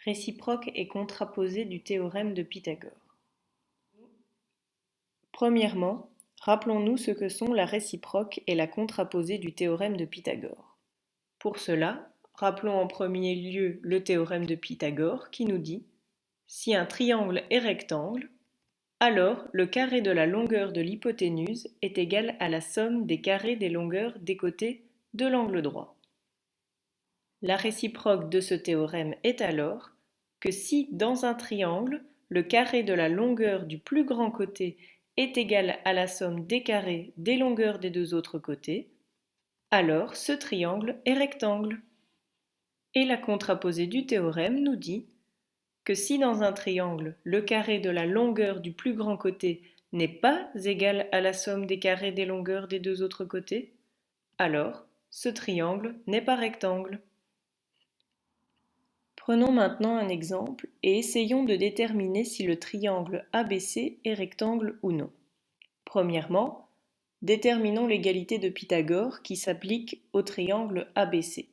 Réciproque et contraposé du théorème de Pythagore. Premièrement, rappelons-nous ce que sont la réciproque et la contraposée du théorème de Pythagore. Pour cela, rappelons en premier lieu le théorème de Pythagore qui nous dit « Si un triangle est rectangle, alors le carré de la longueur de l'hypoténuse est égal à la somme des carrés des longueurs des côtés de l'angle droit. » La réciproque de ce théorème est alors que si dans un triangle, le carré de la longueur du plus grand côté est égal à la somme des carrés des longueurs des deux autres côtés, alors ce triangle est rectangle. Et la contraposée du théorème nous dit que si dans un triangle, le carré de la longueur du plus grand côté n'est pas égal à la somme des carrés des longueurs des deux autres côtés, alors ce triangle n'est pas rectangle. Prenons maintenant un exemple et essayons de déterminer si le triangle ABC est rectangle ou non. Premièrement, déterminons l'égalité de Pythagore qui s'applique au triangle ABC.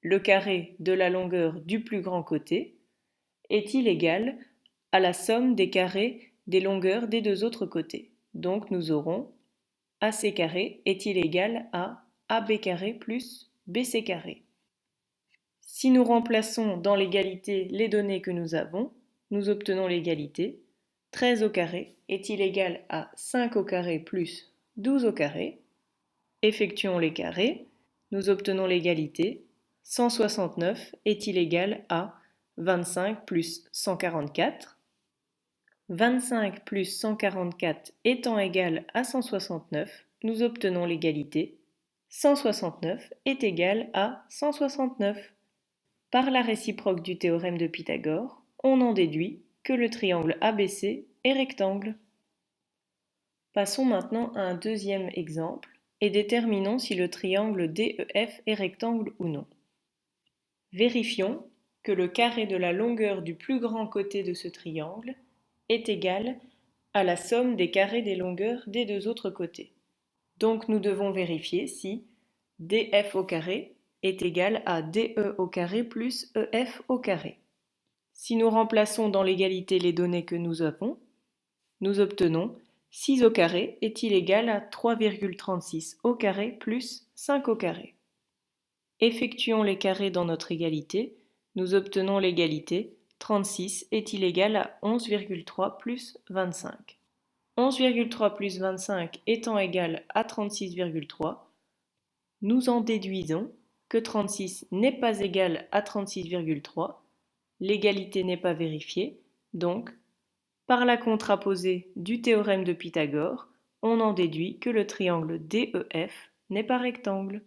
Le carré de la longueur du plus grand côté est-il égal à la somme des carrés des longueurs des deux autres côtés? Donc nous aurons AC carré est-il égal à AB carré plus BC carré. Si nous remplaçons dans l'égalité les données que nous avons, nous obtenons l'égalité 13 au carré est-il égal à 5 au carré plus 12 au carré. Effectuons les carrés, nous obtenons l'égalité 169 est-il égal à 25 plus 144. 25 plus 144 étant égal à 169, nous obtenons l'égalité 169 est égal à 169. Par la réciproque du théorème de Pythagore, on en déduit que le triangle ABC est rectangle. Passons maintenant à un deuxième exemple et déterminons si le triangle DEF est rectangle ou non. Vérifions que le carré de la longueur du plus grand côté de ce triangle est égal à la somme des carrés des longueurs des deux autres côtés. Donc nous devons vérifier si DF au carré est égal à DE au carré plus EF au carré. Si nous remplaçons dans l'égalité les données que nous avons, nous obtenons 6 au carré est-il égal à 3,36 au carré plus 5 au carré. Effectuons les carrés dans notre égalité, nous obtenons l'égalité 36 est-il égal à 11,3 plus 25. 11,3 plus 25 étant égal à 36,3, nous en déduisons que 36 n'est pas égal à 36,3, l'égalité n'est pas vérifiée, donc, par la contraposée du théorème de Pythagore, on en déduit que le triangle DEF n'est pas rectangle.